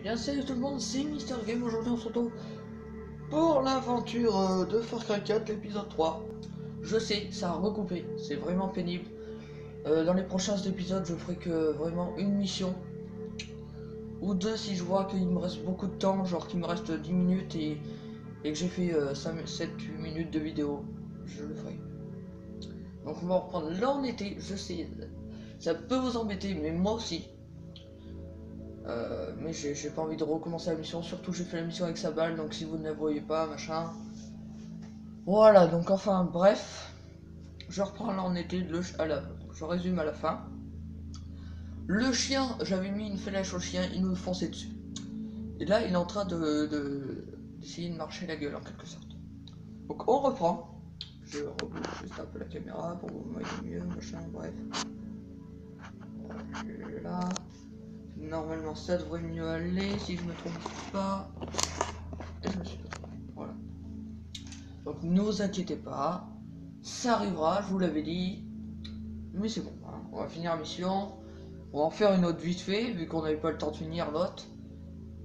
bien salut tout le monde, c'est Mister Game. Aujourd'hui on se retrouve pour l'aventure de Far Cry 4 l'épisode 3. Je sais, ça a recoupé, c'est vraiment pénible. Dans les prochains épisodes je ferai que vraiment une mission ou deux si je vois qu'il me reste beaucoup de temps, genre qu'il me reste 10 minutes et que j'ai fait 7-8 minutes de vidéo, je le ferai. Donc on va reprendre là en été, je sais, ça peut vous embêter mais moi aussi. Mais j'ai pas envie de recommencer la mission, surtout j'ai fait la mission avec sa balle, donc si vous ne la voyez pas, machin. Voilà, donc enfin bref, je reprends là en été, je résume à la fin. Le chien, j'avais mis une flèche au chien, il nous fonçait dessus. Et là, il est en train d'essayer de marcher la gueule en quelque sorte. Donc on reprend. Je rebouge juste un peu la caméra pour que vous voyez mieux, machin, bref. Là. Normalement ça devrait mieux aller si je me trompe pas. Et je me suis pas trompé. Voilà. Donc ne vous inquiétez pas. Ça arrivera, je vous l'avais dit. Mais c'est bon, hein. On va finir la mission. On va en faire une autre vite fait, vu qu'on n'avait pas le temps de finir l'autre.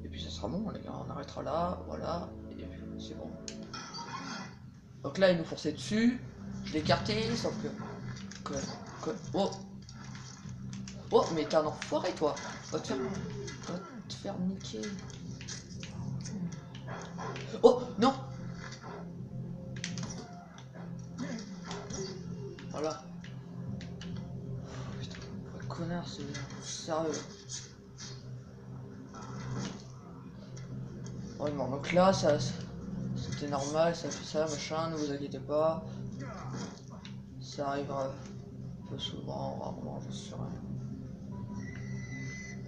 Et puis ça sera bon, les gars, on arrêtera là, voilà. Et puis c'est bon. Donc là il nous forçait dessus. Je l'ai écarté, sauf que... Oh. Oh, mais t'es un enfoiré toi. Va te faire niquer. Oh, non. Voilà. Putain, quel connard, c'est sérieux. Ouais, non, donc là, c'était normal, ça fait ça, machin, ne vous inquiétez pas. Ça arrivera un peu souvent, rarement, je suis rien.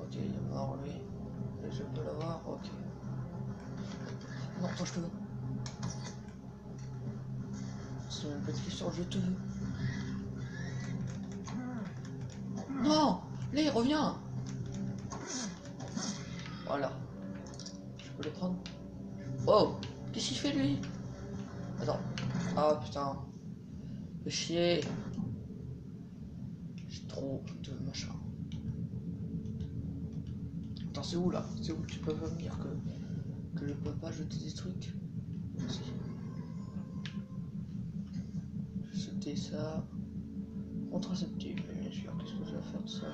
Ok, il est mort lui. Et je peux l'avoir, ok. Non, toi je te veux. C'est une petite question, je te veux. Non, allez, reviens. Voilà. Je peux le prendre. Oh, qu'est-ce qu'il fait lui? Attends. Ah putain. Fais chier. J'ai trop de machin. Attends, c'est où là? C'est où? Tu peux pas me dire que je peux pas jeter des trucs? Si. Jeter ça. Contraceptif, bien sûr. Qu'est-ce que je vais faire de ça?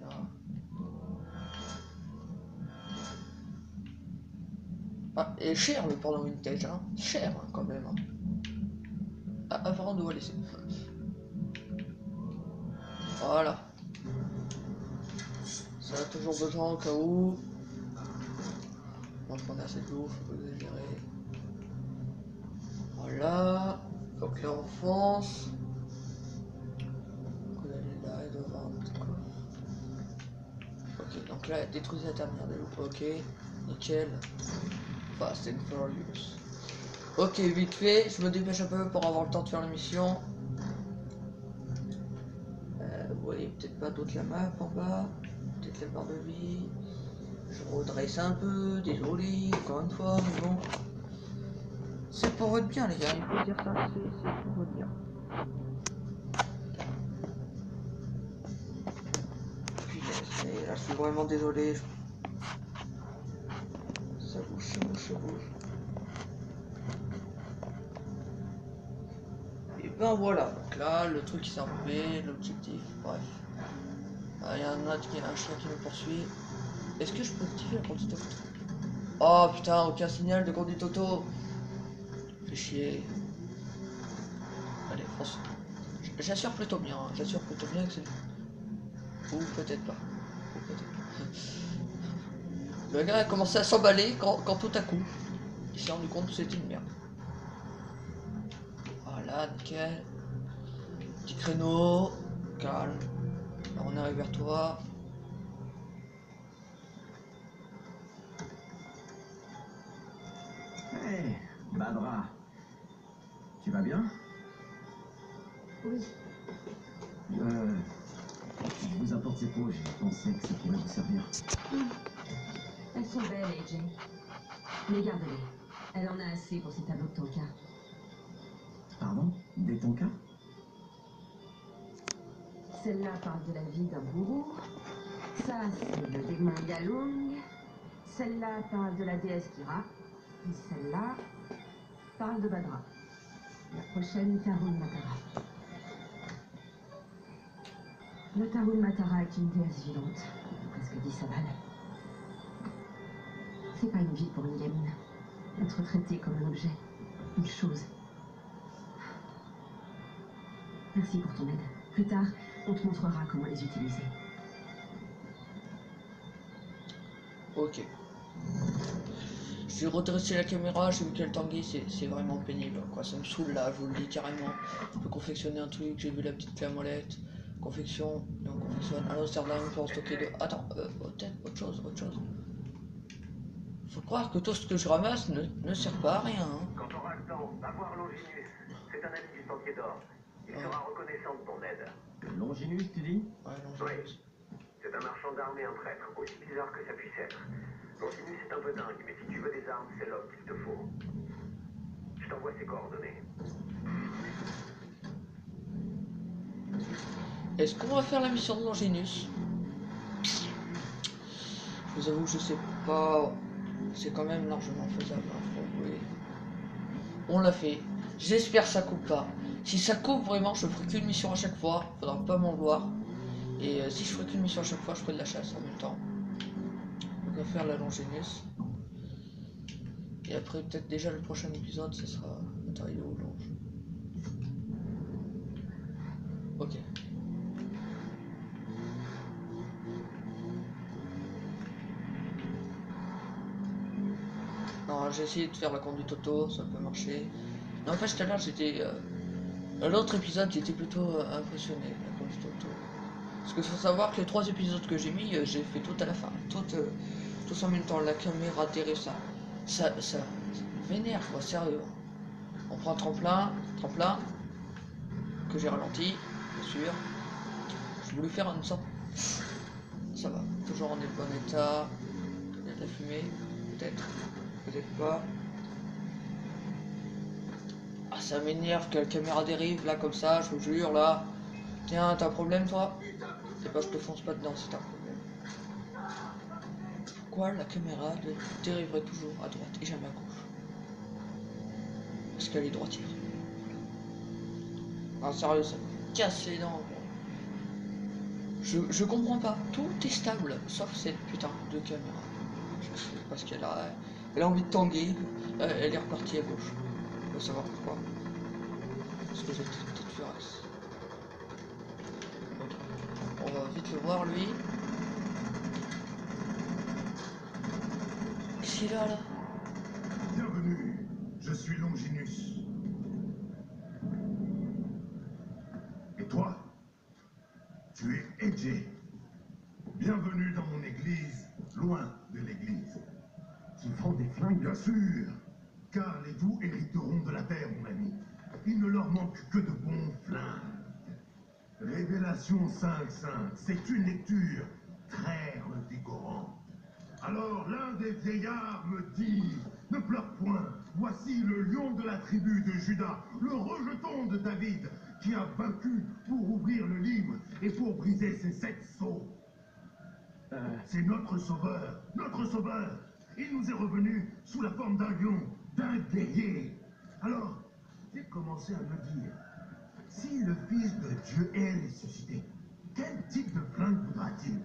Là. Ah, et cher le porno vintage, hein. Cher hein, quand même. Hein. Ah, avant de vous laisser. Voilà. Ça a toujours besoin au cas où. Donc on a cette bouffe, faut exagérer. Voilà. Donc là on fonce. On va aller là et devant. Ok, donc là détruisez la terminale de loup. Ok, nickel. Fast and Furious. Ok, vite fait, je me dépêche un peu pour avoir le temps de faire la mission. Vous voyez peut-être pas toute la map en bas. Peut-être la barre de vie. Je redresse un peu, désolé, encore une fois, mais bon. C'est pour votre bien les gars, il faut dire ça, c'est pour votre bien. Et là je suis vraiment désolé. Ça bouge, ça bouge, ça bouge. Et ben voilà, donc là le truc qui s'est enlevé, l'objectif, bref. Ah, il y a un chien qui me poursuit. Est-ce que je peux activer la conduite auto? Oh putain, aucun signal de conduite auto. Fais chier. Allez, fonce. J'assure plutôt bien, hein. J'assure plutôt bien que c'est... Ou peut-être pas. Ou peut-être pas. Le gars a commencé à s'emballer quand tout à coup, il s'est rendu compte que c'était une merde. Voilà, nickel. Petit créneau. Calme. Alors on arrive vers toi. Hey, Barbara, tu vas bien? Oui. Je vous apporte ces peaux, j'ai pensé que ça pourrait vous servir. Elles sont belles, AJ. Mais garde-les. Elle en a assez pour ces tableaux de Tonka. Pardon? Des Tonka? Celle-là parle de la vie d'un bourreau. Ça, c'est le démon Galung. Celle-là parle de la déesse Kira. Et celle-là parle de Badra. La prochaine, Tarun Matara. Le Tarun Matara est une déesse vivante, presque 10 balles. C'est pas une vie pour une gamine. Être traitée comme un objet, une chose. Merci pour ton aide. Plus tard, on te montrera comment les utiliser. Ok. J'ai redressé la caméra, j'ai vu qu'elle tanguait, c'est vraiment pénible, quoi. Ça me saoule là, je vous le dis carrément. Je peux confectionner un truc, j'ai vu la petite clé à molette. Confection, et on confectionne un Amsterdam pour stocker de. Attends, peut-être autre chose. Faut croire que tout ce que je ramasse ne sert pas à rien. Hein. Quand t'auras le temps, va voir Longinus. C'est un ami du Sentier d'Or. Il sera reconnaissant de ton aide. Longinus, tu dis? Ouais, Longinus. Oui. C'est un marchand d'armes et un prêtre, aussi bizarre que ça puisse être. Longinus est un peu dingue, mais si tu veux des armes, c'est l'homme qu'il te faut. Je t'envoie ses coordonnées. Est-ce qu'on va faire la mission de Longinus? Je vous avoue, je sais pas. C'est quand même largement faisable. Hein, oui. On l'a fait. J'espère que ça coupe pas. Si ça coupe vraiment, je ferai qu'une mission à chaque fois. Faudra pas m'en vouloir. Et si je ferai qu'une mission à chaque fois, je ferai de la chasse en même temps. On va faire la Longinus. Et après, peut-être déjà le prochain épisode, ce sera matériaux ou longe. Ok. Non, j'ai essayé de faire la conduite auto, ça peut marcher. Non, en fait, tout à l'heure, j'étais. L'autre épisode, j'étais plutôt impressionné, la conduite auto. Parce qu'il faut savoir que les 3 épisodes que j'ai mis, j'ai fait tout à la fin. Tous en même temps, la caméra dérive ça vénère, quoi, sérieux. On prend un tremplin, que j'ai ralenti, bien sûr. Je voulais faire une sorte. Ça va, toujours en bon état. Il y a de la fumée, peut-être pas. Ah, ça m'énerve que la caméra dérive là comme ça, je vous jure là. Tiens, t'as un problème toi? C'est pas, je te fonce pas dedans si t'as un problème. Pourquoi la caméra dériverait toujours à droite et jamais à gauche? Parce qu'elle est droitière. Non, sérieux, ça me casse les dents. Je comprends pas. Tout est stable, sauf cette putain de caméra. Je sais pas ce qu'elle a. Elle a envie de tanguer. Elle est repartie à gauche. Faut savoir pourquoi. Parce que j'ai petite furesse. On va vite le voir lui. Qu'est-ce qu'il a là? Bienvenue, je suis Longinus. Et toi? Tu es Edge. Bienvenue dans mon église, loin de l'église. Qui font des flingues? Bien sûr, car les doux hériteront de la terre, mon ami. Il ne leur manque que de bons flingues. Révélation 5.5, c'est une lecture très revigorante. Alors l'un des vieillards me dit, ne pleure point, voici le lion de la tribu de Juda, le rejeton de David, qui a vaincu pour ouvrir le livre et pour briser ses 7 sceaux. C'est notre sauveur, notre sauveur. Il nous est revenu sous la forme d'un lion, d'un guerrier. Alors, j'ai commencé à me dire, si le Fils de Dieu est ressuscité, quel type de flingue voudra-t-il?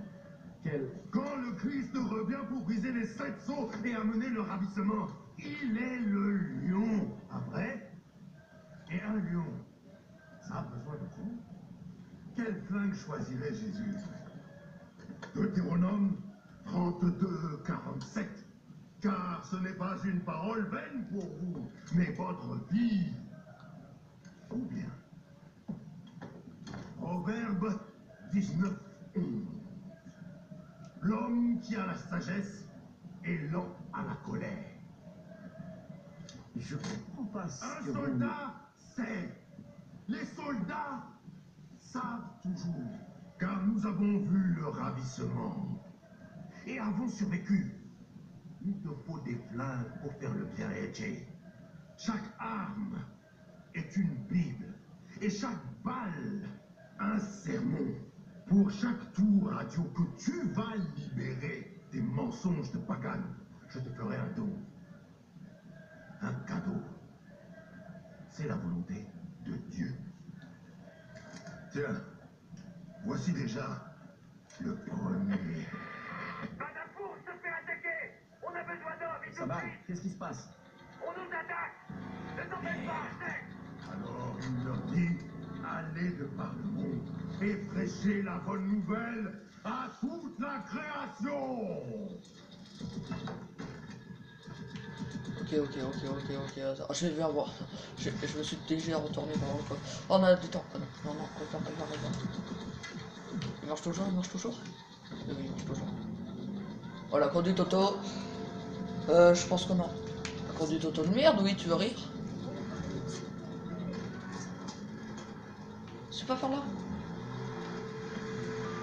Quand le Christ revient pour briser les 7 sceaux et amener le ravissement, il est le lion, pas vrai? Et un lion, ça a besoin de vous? Quelle flingue choisirait Jésus? Deutéronome 32, 47. Car ce n'est pas une parole vaine pour vous, mais votre vie. Ou bien, Proverbe 19, 11. L'homme qui a la sagesse est lent à la colère. Je comprends pas ce Un que vous... soldat sait. Les soldats savent toujours. Car nous avons vu le ravissement. Et avons survécu. Il te faut des flingues pour faire le bien, Edge. Chaque arme est une Bible. Et chaque balle, un sermon. Pour chaque tour radio que tu vas libérer des mensonges de Pagan, je te ferai un don. Un cadeau. C'est la volonté de Dieu. Tiens, voici déjà le premier. Badafour se fait attaquer. On a besoin d'hommes et tout Ça de va, suite. qu'est-ce qui se passe? On nous attaque. Ne t'embête pas, Snake. Alors il leur dit, allez de par le monde et prêchez la bonne nouvelle à toute la création. Ok. Attends, je vais voir. Je me suis déjà retourné dans le coin. Oh, on a du temps. Non, regarde. Il marche toujours. Oui, il marche toujours. Oh, la conduite auto. Je pense que non. La conduite auto de merde, oui, tu veux rire? C'est pas par là.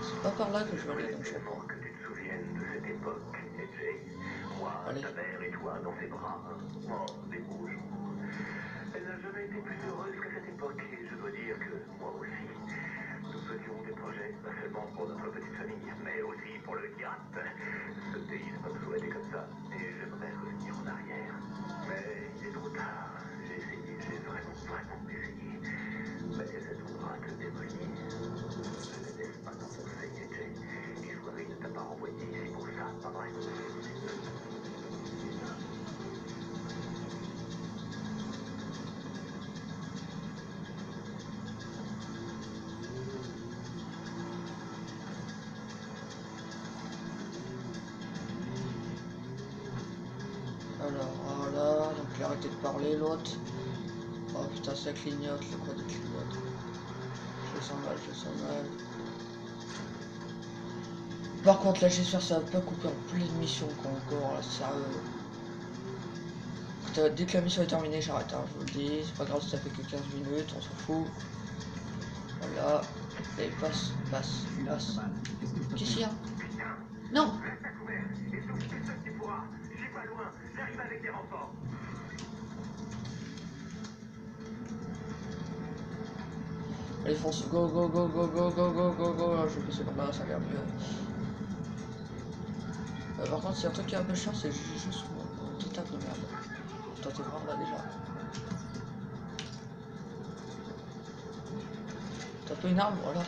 C'est pas par là que je vais aller, donc je Tellement que tu te souviennes de cette époque, AJ. Moi, Allez. ta mère et toi dans ses bras. Mort des beaux jours. Elle n'a jamais été plus heureuse que cette époque, et je dois dire que moi aussi. Nous faisions des projets, pas seulement pour notre petite famille, mais aussi pour le yacht. Ce pays n'a pas toujours été comme ça, et j'aimerais revenir en arrière. Mais il est trop tard. J'ai vraiment essayé. Mais cette voix te démolit. Je ne laisse pas t'enfoncer, AJ. Iswari ne t'a pas renvoyé ici pour ça, pas vrai? Alors, voilà, donc il a arrêté de parler l'autre. Oh putain, ça clignote, le quoi de clignote. Je sens mal. Par contre, là, j'espère que ça va pas couper en pleine mission encore, là, sérieux. Dès que la mission est terminée, j'arrête, hein, je vous le dis. C'est pas grave si ça fait que 15 minutes, on s'en fout. Voilà. Et passe. Qu'est-ce qu'il y a? Non! Reste à couvert et sauve personne qui pourra. Je suis pas loin, j'arrive avec des renforts. Allez, fonce, go. Je vais passer par là, ça a l'air mieux. Par contre, c'est un truc qui est un peu chiant, c'est juste mon petit tape de merde. Putain, t'es vraiment là déjà. T'as pas une arme, voilà.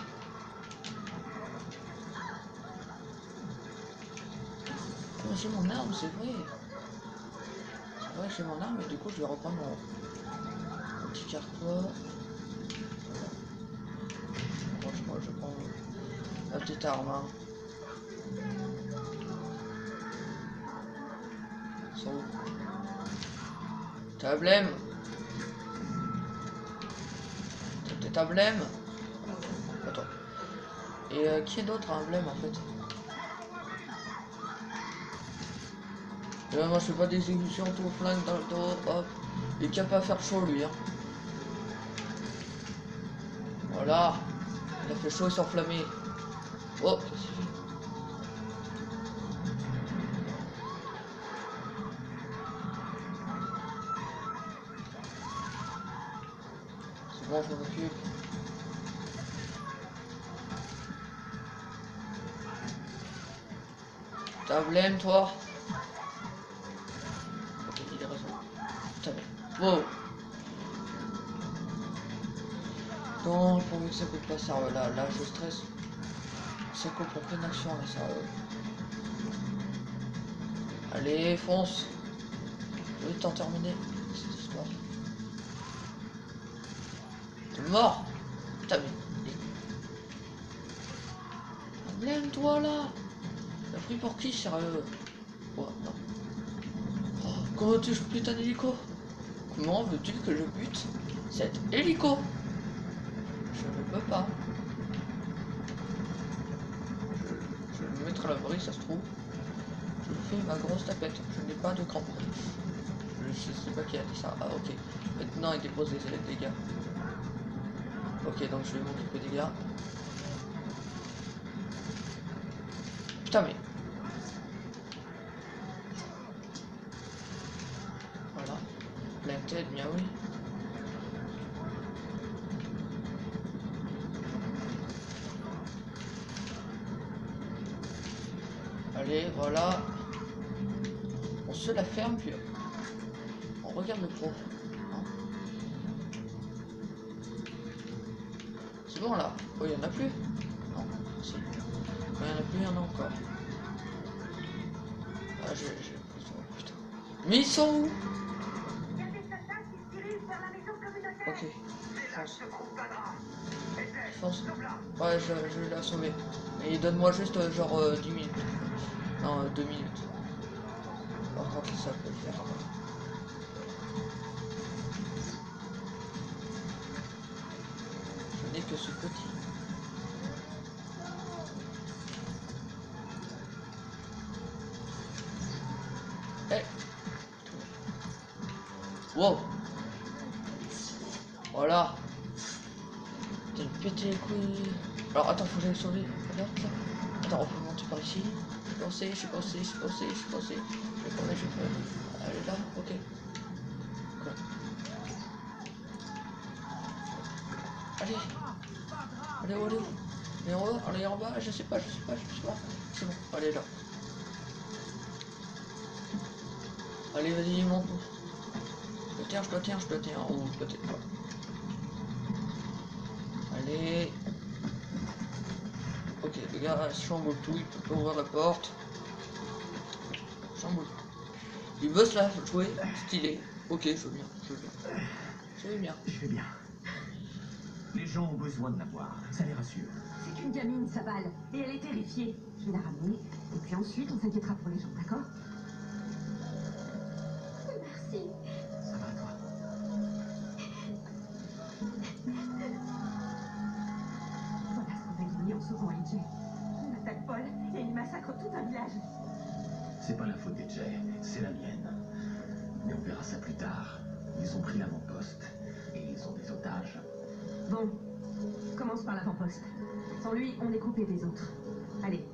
Oh, j'ai mon arme, c'est vrai. C'est vrai, j'ai mon arme, et du coup, je vais reprendre mon petit carquois. Franchement, je prends la petite arme. Hein. Ils sont où? T'as blême? T'as peut-être un blême? Attends. Et qui est d'autre a un blême en fait? Moi je fais pas d'exécution tout au flingue dans le dos, hop. Il est capable de faire chaud lui hein. Voilà. Il a fait chaud et s'est enflammé. Oh, ça suffit. C'est bon, je m'en occupe. T'as blême toi? Ok, il a raison. Putain mais. Wow. Donc pour que ça coupe pas ça, là je stresse. Ça coupe en pleine action là ça. Allez, fonce. Je vais t'en terminer cette histoire. T'es mort. Putain mais. Blême toi là. T'as pris pour qui sérieux? Oh non. Oh, comment tu butes un hélico? Comment veux-tu que je bute cet hélico? Je ne peux pas. Je vais me mettre à l'abri, ça se trouve. Je fais ma grosse tapette. Je n'ai pas de crampes. Je sais pas qui a dit ça. Ah ok. Maintenant il dépose des dégâts. Ok, donc je vais m'occuper des gars. Putain mais. Voilà. Plein tête, bien oui. Allez, voilà. On se la ferme, puis on regarde le pro. Hein. C'est bon là. Oh, il y en a plus. Non, si. Il y en a plus, il y en a encore. Ah, putain. Mais ils sont où? Ok. Fonce. Ouais, je vais l'assommer. Et donne-moi juste genre 10 minutes. Non, 2 minutes. Par contre, ça peut le faire. Je n'ai que ce petit. Eh. Wow. Voilà. T'as pété les couilles. Alors attends, faut que j'aille sauver. Regarde ça. Attends, on peut monter par ici. Je suis passé. Je vais prendre. Elle est là, ok. Quoi. Allez. Allez, allez en bas, je sais pas. C'est bon, allez là. Allez, vas-y, monte. Je dois tenir. Ou peut-être pas. Allez. Ok, le gars chamboule tout, il peut pas ouvrir la porte. Chamboule. Il veut se la jouer, stylé. Ok, je veux bien. Je vais bien. Les gens ont besoin de la voir, ça les rassure. C'est qu'une gamine, sa balle, et elle est terrifiée. Je vais la ramener, et puis ensuite on s'inquiétera pour les gens, d'accord? Merci. Ça va, toi? Voilà ce qu'on a gagné en sauvant AJ. Il attaque Paul, et il massacre tout un village. C'est pas la faute des Jay, c'est la mienne. Mais on verra ça plus tard. Ils ont pris l'avant-poste, et ils ont des otages. Bon, commence par l'avant-poste. Sans lui, on est coupé des autres. Allez.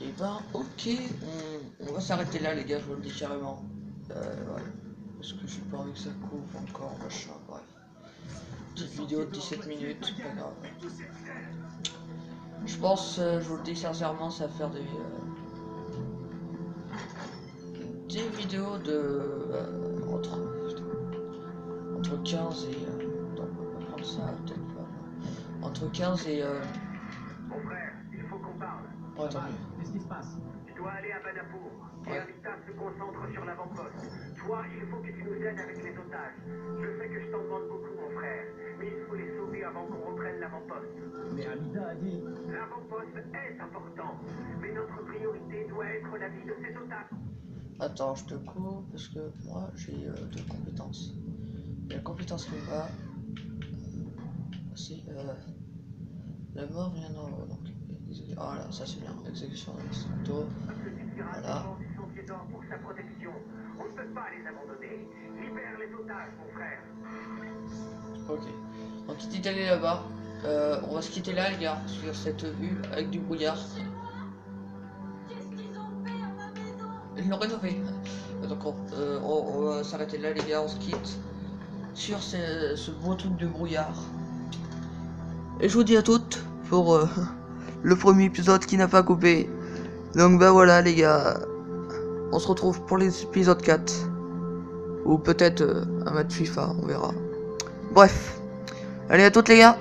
Et ben, ok, on va s'arrêter là, les gars, je vous le dis carrément. Ouais. Parce que j'ai pas envie que ça couvre encore, machin, bref. Petite vidéo de 17 minutes, pas grave. Je pense, je vous le dis sincèrement, ça va faire des vidéos de entre 15 et attends, on va prendre ça peut-être pas. Entre 15 et Mon frère, il faut qu'on parle. oh, attends. Qu'est-ce qui se passe? Je dois aller à Badapour. Et Ouais. Amita se concentre sur l'avant-poste. Toi, il faut que tu nous aides avec les otages. Je sais que je t'en demande beaucoup, mon frère. Mais il faut les sauver avant qu'on reprenne l'avant-poste. Mais Amita a dit... L'avant-poste est important. Mais notre priorité doit être la vie de ces otages. Attends, je te coupe parce que moi j'ai deux compétences. La compétence qui va, c'est la mort vient d'en haut. Donc, voilà, ça c'est bien. Exécution d'instructo. Voilà. Du sentier d'or pour sa protection. On ne peut pas les abandonner. Libère les otages, mon frère. Ok. Donc il dit d'aller là-bas. On va se quitter là, les gars, sur cette vue avec du brouillard. Ils l'ont rénové. Donc on va s'arrêter là, les gars, on se quitte sur ce beau truc de brouillard. Et je vous dis à toutes pour le premier épisode qui n'a pas coupé. Donc bah voilà, les gars, on se retrouve pour l'épisode 4. Ou peut-être un match FIFA, on verra. Bref, allez à toutes, les gars.